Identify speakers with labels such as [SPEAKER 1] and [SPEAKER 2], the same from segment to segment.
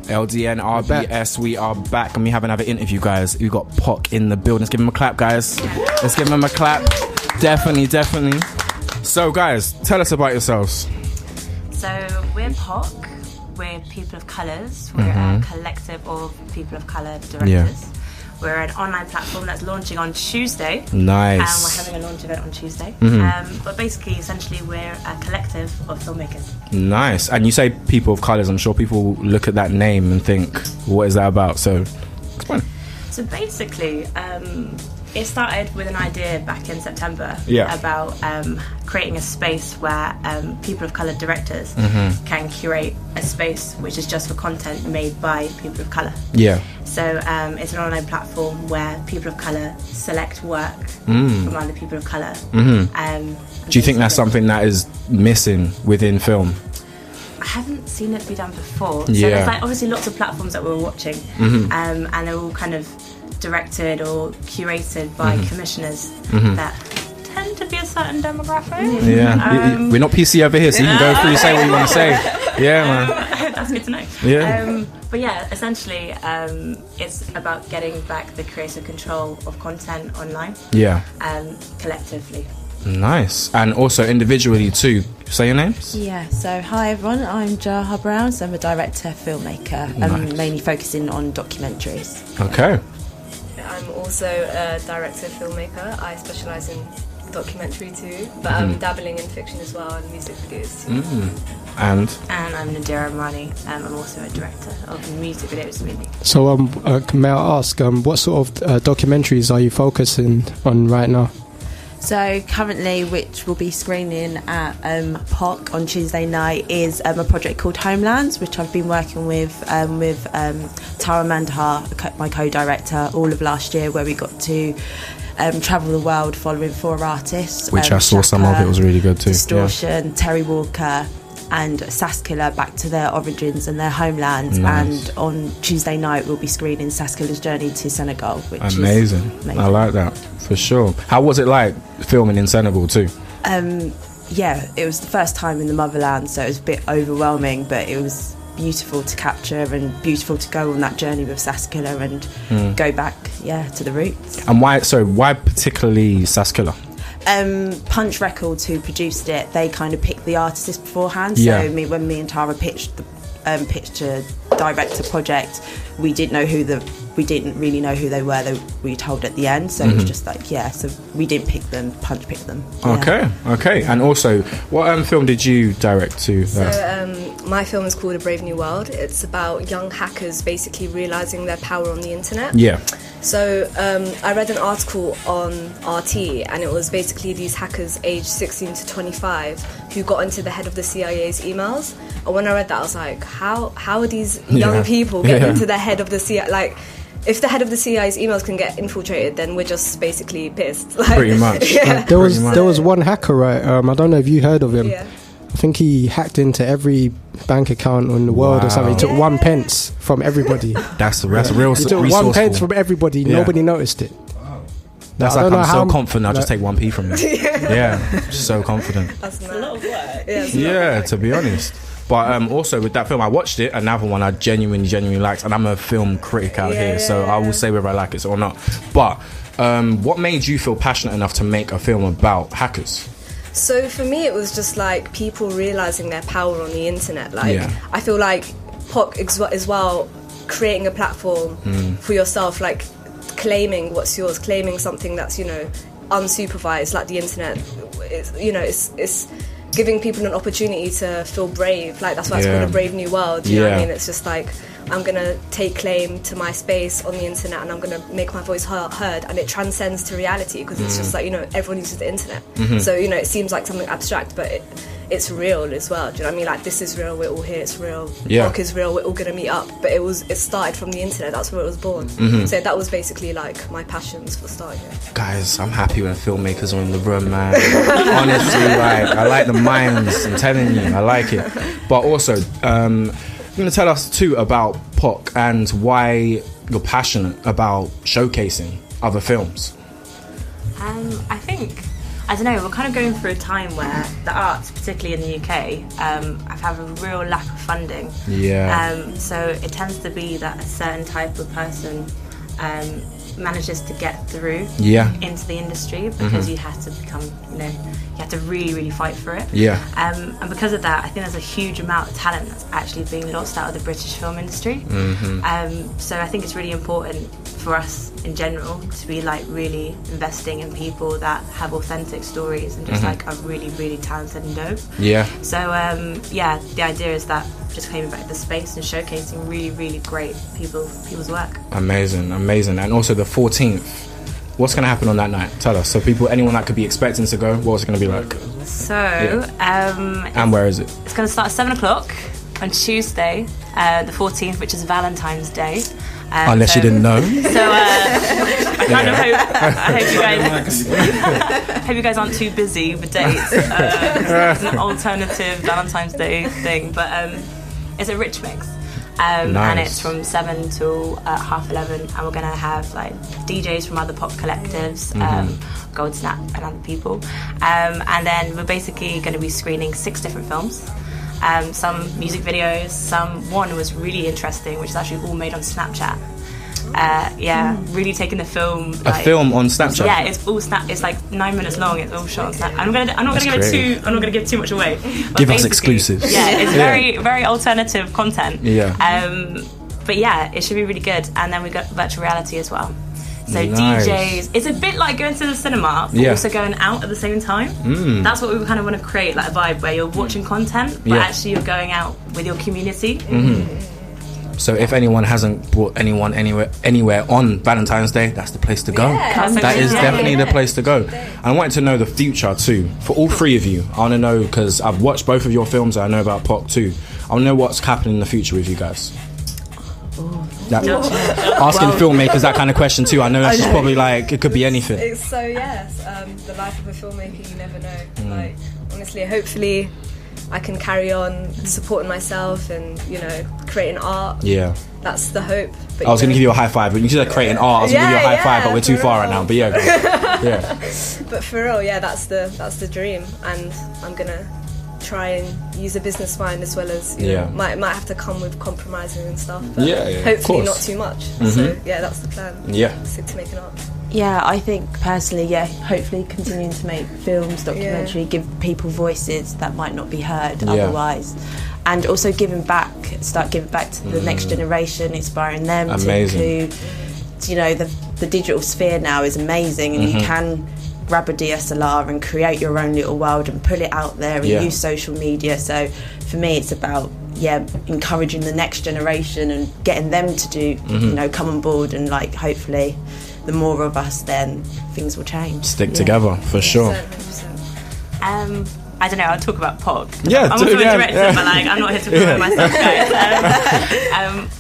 [SPEAKER 1] LDNRBS, we are back and we have another interview, guys. We got POC in the building. Let's give him a clap, guys. Let's give him a clap. Definitely. So, guys, tell us about yourselves.
[SPEAKER 2] So, we're POC. We're People of Colours. We're a collective of people of colour directors. Yeah. We're an online platform that's launching on Tuesday.
[SPEAKER 1] Nice.
[SPEAKER 2] And we're having a launch event on Tuesday. But basically, essentially, we're a collective of filmmakers.
[SPEAKER 1] Nice. And you say People of Colours. I'm sure people look at that name and think, what is that about? So, explain.
[SPEAKER 2] So basically, it started with an idea back in September about creating a space where people of colour directors can curate a space which is just for content made by people of colour. Yeah. So it's an online platform where people of colour select work from other people of colour.
[SPEAKER 1] Do you think that's something that is missing within film?
[SPEAKER 2] I haven't seen it be done before. So there's like obviously lots of platforms that we're watching, and they're all kind of directed or curated by commissioners that tend to be a certain demographic.
[SPEAKER 1] Yeah, we're not PC over here, so you can go through and say what you want to say. Yeah, man.
[SPEAKER 2] That's good to know.
[SPEAKER 1] Yeah.
[SPEAKER 2] But yeah, essentially, it's about getting back the creative control of content online. Yeah. Collectively.
[SPEAKER 1] Nice. And also individually too. Say your names.
[SPEAKER 3] Yeah, so hi everyone, I'm Jaha Brown, so I'm a director, filmmaker, mainly focusing on documentaries.
[SPEAKER 1] Okay.
[SPEAKER 4] I'm also a director, filmmaker. I specialise in documentary too, but I'm dabbling in fiction as well and music videos too.
[SPEAKER 1] And
[SPEAKER 2] I'm Nadira Amrani. I'm also a director of music videos mainly.
[SPEAKER 5] So may I ask, what sort of documentaries are you focusing on right now?
[SPEAKER 3] So currently, which will be screening at POC on Tuesday night, is a project called Homelands, which I've been working with Tara Mandhar, my co-director, all of last year, where we got to travel the world following 4 artists.
[SPEAKER 1] Which I saw some of, it was really good too.
[SPEAKER 3] Distortion, Terry Walker and Saskilla back to their origins and their homeland.
[SPEAKER 1] Nice.
[SPEAKER 3] And on Tuesday night we'll be screening Saskilla's journey to Senegal, which
[SPEAKER 1] amazing.
[SPEAKER 3] Is amazing.
[SPEAKER 1] I like that, for sure. How was it like filming in Senegal too?
[SPEAKER 3] Yeah, it was the first time in the motherland, so it was a bit overwhelming, but it was beautiful to capture and beautiful to go on that journey with Saskilla and go back to the roots.
[SPEAKER 1] And why particularly Saskilla?
[SPEAKER 3] Punch Records, who produced it, they kind of picked the artists beforehand. So when me and Tara pitched to direct a project, we didn't really know who they were. We were told at the end, so it was just like so we didn't pick them. Punch picked them.
[SPEAKER 1] Okay. And also, what film did you direct to?
[SPEAKER 4] So my film is called A Brave New World. It's about young hackers basically realising their power on the internet. Yeah. So I read an article on RT, and it was basically these hackers aged 16 to 25 who got into the head of the CIA's emails. And when I read that, I was like, how are these young people getting into the head of the CIA? Like, if the head of the CIA's emails can get infiltrated, then we're just basically pissed. Like,
[SPEAKER 1] pretty much.
[SPEAKER 5] There was one hacker, right? I don't know if you heard of him. Yeah. I think he hacked into every bank account in the world or something. He took 1 pence from everybody.
[SPEAKER 1] That's real.
[SPEAKER 5] He took 1 pence from everybody. Nobody noticed it.
[SPEAKER 1] That's like, I'm so confident I'll just take 1p from you. So confident.
[SPEAKER 4] That's a lot of work.
[SPEAKER 1] Yeah, to be honest. But also with that film, I watched it, another one I genuinely liked, and I'm a film critic out here, so I will say whether I like it or not. But what made you feel passionate enough to make a film about hackers?
[SPEAKER 4] So for me, it was just like people realising their power on the internet. Like I feel like POC as well, creating a platform for yourself, like claiming what's yours, claiming something that's unsupervised, like the internet. It's giving people an opportunity to feel brave. Like that's why it's called A Brave New World. You know what I mean? It's just like, I'm going to take claim to my space on the internet, and I'm going to make my voice heard, and it transcends to reality, because it's just like, everyone uses the internet. So, it seems like something abstract, but it's real as well. Do you know what I mean? Like, this is real, we're all here, it's real. POC is real, we're all going to meet up. But it started from the internet, that's where it was born. So that was basically like my passions for starting it.
[SPEAKER 1] Guys, I'm happy when filmmakers are in the room, man. Honestly, I like the minds, I'm telling you, I like it. But also, you're going to tell us too about POC and why you're passionate about showcasing other films.
[SPEAKER 2] I think I don't know, we're kind of going through a time where the arts, particularly in the UK, have a real lack of funding.
[SPEAKER 1] Yeah.
[SPEAKER 2] So it tends to be that a certain type of person manages to get through into the industry, because you have to become, you have to really, really fight for it.
[SPEAKER 1] Yeah.
[SPEAKER 2] And because of that, I think there's a huge amount of talent that's actually being lost out of the British film industry. So I think it's really important for us in general to be like really investing in people that have authentic stories and just like are really, really talented and dope.
[SPEAKER 1] Yeah.
[SPEAKER 2] So the idea is that just claiming back the space and showcasing really, really great people's work. Amazing.
[SPEAKER 1] And also the 14th, what's going to happen on that night? Tell us. So anyone that could be expecting to go, what's it going to be like?
[SPEAKER 2] So
[SPEAKER 1] and where is it?
[SPEAKER 2] It's going to start at 7 o'clock on Tuesday, the 14th, which is Valentine's Day.
[SPEAKER 1] Unless you didn't know.
[SPEAKER 2] So I kind of hope you guys aren't too busy with dates. It's an alternative Valentine's Day thing, but it's a rich mix. And it's from 7 till 11:30, and we're going to have like DJs from other pop collectives, Gold Snap and other people. And then we're basically going to be screening 6 different films. Some music videos, one was really interesting, which is actually all made on Snapchat. Really taking the film.
[SPEAKER 1] A film on Snapchat.
[SPEAKER 2] Yeah, it's all Snap. It's like 9 minutes long. It's all shot on Snap. I'm not gonna give too much away. But
[SPEAKER 1] give us exclusives.
[SPEAKER 2] Yeah, it's very, very alternative content.
[SPEAKER 1] Yeah.
[SPEAKER 2] But yeah, it should be really good. And then we got virtual reality as well. So DJs, it's a bit like going to the cinema, but also going out at the same time. That's what we kind of want to create, like a vibe where you're watching content, but actually you're going out with your community.
[SPEAKER 1] So if anyone hasn't brought anyone anywhere on Valentine's Day, that's the place to go. That is definitely the place to go. And I wanted to know the future too, for all 3 of you. I want to know, because I've watched both of your films and I know about POC too. I want to know what's happening in the future with you guys. Asking filmmakers that kind of question too. I know that's just probably like, it could be anything.
[SPEAKER 4] It's the life of a filmmaker, you never know. Like, honestly, hopefully I can carry on supporting myself and, creating art. Yeah. That's the hope. But
[SPEAKER 1] I was going to give you a high five, but you said creating art. I was going to give you a high five, but we're too far right now. But
[SPEAKER 4] But for real, that's the dream, and I'm going to try and use a business mind as well as might have to come with compromising and stuff, but hopefully not too much. So that's the plan. To make an art.
[SPEAKER 3] I think personally, hopefully continuing to make films, documentary, give people voices that might not be heard otherwise, and also start giving back to the next generation, inspiring them to include, the digital sphere now is amazing, and you can grab a DSLR and create your own little world and put it out there and use social media. So for me, it's about encouraging the next generation and getting them to do come on board, and like hopefully the more of us, then things will change.
[SPEAKER 1] Stick together for sure.
[SPEAKER 2] 100%. I don't know, I'll talk about POC. I'm also a director, but like I'm not here to promote myself, guys.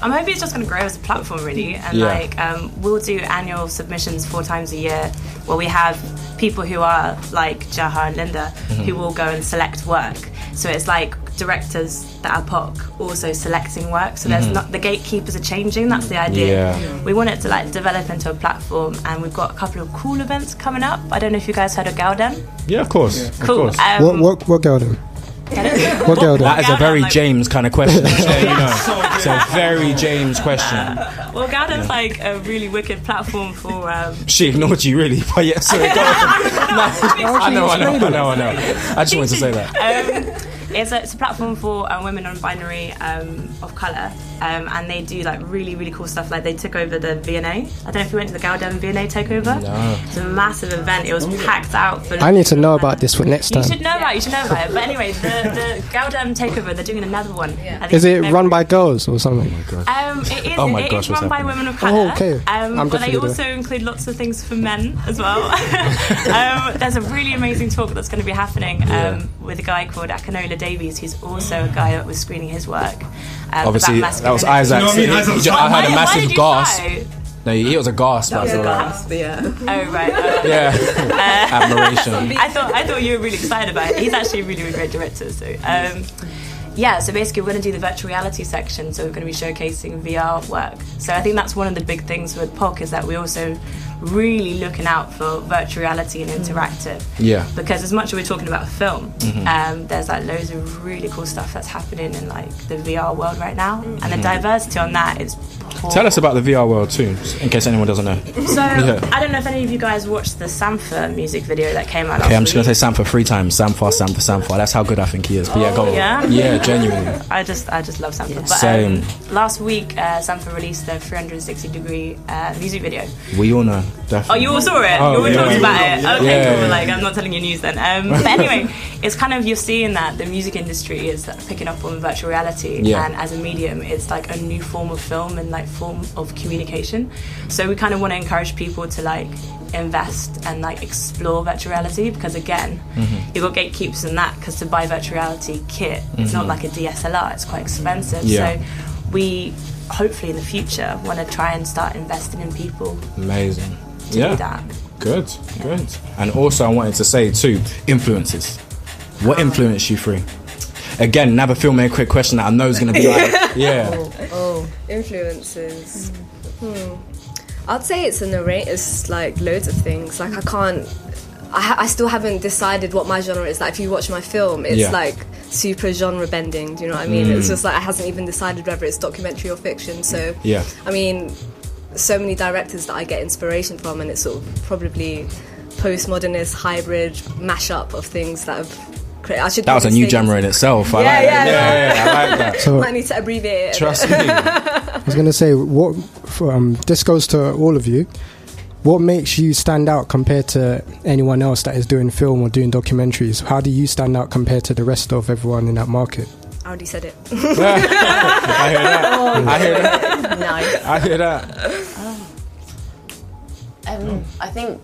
[SPEAKER 2] I'm hoping it's just going to grow as a platform, really, and we'll do annual submissions 4 times a year, where we have people who are like Jaha and Linda who will go and select work. So it's like directors that are POC also selecting work. So there's not, the gatekeepers are changing. That's the idea. We want it to like develop into a platform, and we've got a couple of cool events coming up. I don't know if you guys heard of Gaudem.
[SPEAKER 1] Yeah, of course.
[SPEAKER 2] Cool.
[SPEAKER 1] Of course.
[SPEAKER 5] What Gaudem?
[SPEAKER 1] What Gaudem? That is a very James kind of question. It's a very James question.
[SPEAKER 2] Well, Gaudem's like a really wicked platform for.
[SPEAKER 1] She ignored you, really, but yeah. Sorry, go on. I know. I just wanted to say that.
[SPEAKER 2] It's a platform for women non-binary of colour, and they do like really, really cool stuff. Like they took over the V&A. I don't know if you went to the Gaudem V&A takeover.
[SPEAKER 1] No.
[SPEAKER 2] It's a massive event. It was packed out.
[SPEAKER 5] I need to know about this for next time.
[SPEAKER 2] You should know about it. But anyway, the Gaudem takeover, they're doing another one.
[SPEAKER 5] Is it run by girls or something?
[SPEAKER 2] It is. It is run by women of colour.
[SPEAKER 5] Oh, okay.
[SPEAKER 2] But they also include lots of things for men as well. There's a really amazing talk that's going to be happening with a guy called Akinola Davies, who's also a guy that was screening his work.
[SPEAKER 1] Obviously, that was Isaac. I heard a massive gasp. No, he was a gasp.
[SPEAKER 2] That was a gasp, Oh, right.
[SPEAKER 1] Admiration.
[SPEAKER 2] I thought you were really excited about it. He's actually a really, really great director. So, yeah, so basically we're going to do the virtual reality section, so we're going to be showcasing VR work. So I think that's one of the big things with POC, is that we're also really looking out for virtual reality and interactive.
[SPEAKER 1] Yeah.
[SPEAKER 2] Because as much as we're talking about film, there's like loads of really cool stuff that's happening in like the VR world right now, and the diversity on that is poor.
[SPEAKER 1] Tell us about the VR world too, in case anyone doesn't know.
[SPEAKER 2] So I don't know if any of you guys watched the Sampha music video that came out last week.
[SPEAKER 1] I'm just going to say Sampha 3 times. Sampha. That's how good I think he is. But yeah, go on. Yeah, genuinely.
[SPEAKER 2] I just love Sampha.
[SPEAKER 1] Yeah.
[SPEAKER 2] But,
[SPEAKER 1] same.
[SPEAKER 2] Last week, Sampha released their 360-degree music video.
[SPEAKER 1] We all know, definitely.
[SPEAKER 2] Oh, you all saw it? You all talked about it? Okay, cool. Like, I'm not telling you news then. But anyway, it's kind of, you're seeing that the music industry is picking up on virtual reality, and as a medium, it's like a new form of film and like form of communication. So we kind of want to encourage people to like invest and like explore virtual reality, because again, you've got gatekeepers in that, because to buy virtual reality kit, it's not like a DSLR, it's quite expensive. So we hopefully in the future want to try and start investing in people.
[SPEAKER 1] Amazing.
[SPEAKER 2] To do that.
[SPEAKER 1] Good. And also I wanted to say too, influences. What influenced you through? Again, another filmmaker quick question that I know is going to be like,
[SPEAKER 4] influences. I'd say it's it's like loads of things. Like I still haven't decided what my genre is. Like if you watch my film, it's like super genre bending. Do you know what I mean? It's just like I hasn't even decided whether it's documentary or fiction. So I mean, so many directors that I get inspiration from, and it's sort of probably postmodernist hybrid mashup of things that have.
[SPEAKER 1] That was a new genre in itself. I like that.
[SPEAKER 4] So might need to abbreviate it.
[SPEAKER 1] Trust me.
[SPEAKER 5] I was going to say, what this goes to all of you. What makes you stand out compared to anyone else that is doing film or doing documentaries? How do you stand out compared to the rest of everyone in that market?
[SPEAKER 4] I already said it.
[SPEAKER 1] I hear that.
[SPEAKER 3] Nice.
[SPEAKER 1] I hear that.
[SPEAKER 3] I think.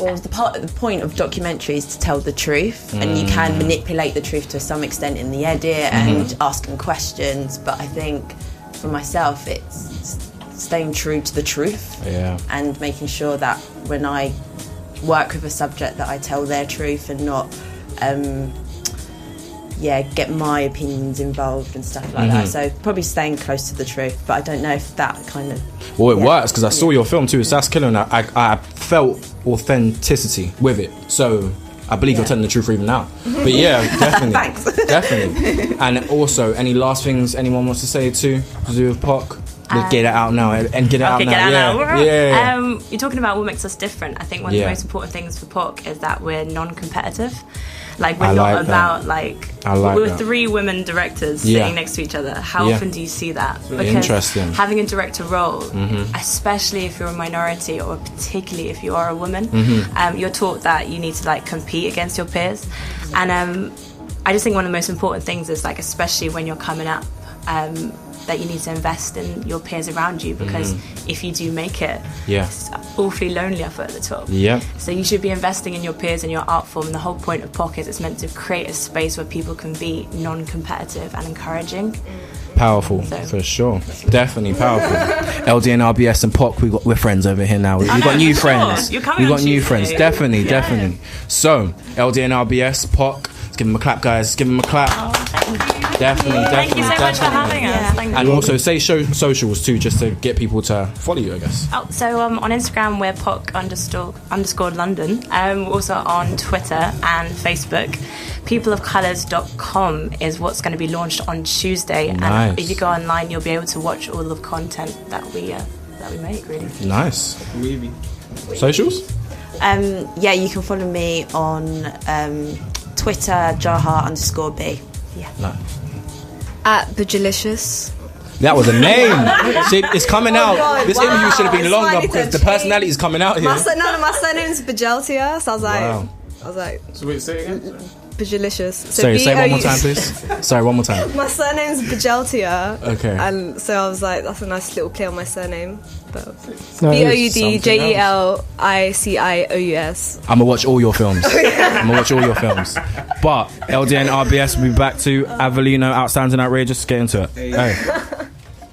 [SPEAKER 3] Well, the point of documentaries is to tell the truth, and you can manipulate the truth to some extent in the edit and asking questions. But I think for myself, it's staying true to the truth and making sure that when I work with a subject that I tell their truth and not get my opinions involved and stuff like that. So probably staying close to the truth, but I don't know if that kind of...
[SPEAKER 1] Well, it works, because I saw your film too. That's killer, and I felt authenticity with it. So I believe you're telling the truth even now. But yeah, definitely.
[SPEAKER 3] Thanks.
[SPEAKER 1] Definitely. And also, any last things anyone wants to say to do with POC? Let's get it out now and get it out now.
[SPEAKER 2] Yeah. You're talking about what makes us different. I think one of the most important things for POC is that we're non-competitive. Like we're not about we're 3 women directors sitting next to each other. How often do you see that? Because
[SPEAKER 1] interesting.
[SPEAKER 2] Having a director role, especially if you're a minority or particularly if you are a woman, you're taught that you need to like compete against your peers. And I just think one of the most important things is like, especially when you're coming up, that you need to invest in your peers around you, because if you do make it, it's awfully lonely up at the top. So you should be investing in your peers and your art form. And the whole point of POC is it's meant to create a space where people can be non-competitive and encouraging.
[SPEAKER 1] Powerful, for sure. Definitely powerful. LDNRBS and POC, we're friends over here now. We've got new friends.
[SPEAKER 2] We've got
[SPEAKER 1] new friends. Definitely. So, LDNRBS, POC, let's give them a clap, guys. Give them a clap.
[SPEAKER 2] Oh, thank you.
[SPEAKER 1] Definitely.
[SPEAKER 2] Thank you so much for having us. Thank
[SPEAKER 1] And
[SPEAKER 2] you.
[SPEAKER 1] also say socials too, just to get people to follow you, I guess.
[SPEAKER 2] So on Instagram we're POC _London. We're also on Twitter and Facebook. peopleofcolours.com is what's going to be launched on Tuesday.
[SPEAKER 1] Nice.
[SPEAKER 2] And if you go online, you'll be able to watch all the content that we make. Really
[SPEAKER 1] nice. Socials?
[SPEAKER 3] You can follow me on Twitter, Jaha_B.
[SPEAKER 1] No.
[SPEAKER 4] At Bajilicious.
[SPEAKER 1] That was a name. See, it's coming out.
[SPEAKER 4] God,
[SPEAKER 1] this interview should have been longer because the personality is coming out here.
[SPEAKER 4] My surname's Bajeltia, so I was like.
[SPEAKER 6] So wait, say it again.
[SPEAKER 4] Bajilicious. So
[SPEAKER 1] Sorry, say one more time, please. Sorry, one more time.
[SPEAKER 4] My surname's Bajeltia.
[SPEAKER 1] Okay.
[SPEAKER 4] And so I was like, that's a nice little play on my surname. But
[SPEAKER 5] No,
[SPEAKER 4] Boudjelious.
[SPEAKER 1] I'm gonna watch all your films. But LDNRBS will be back to Avellino, Outstanding Outrageous. Get into it. Hey.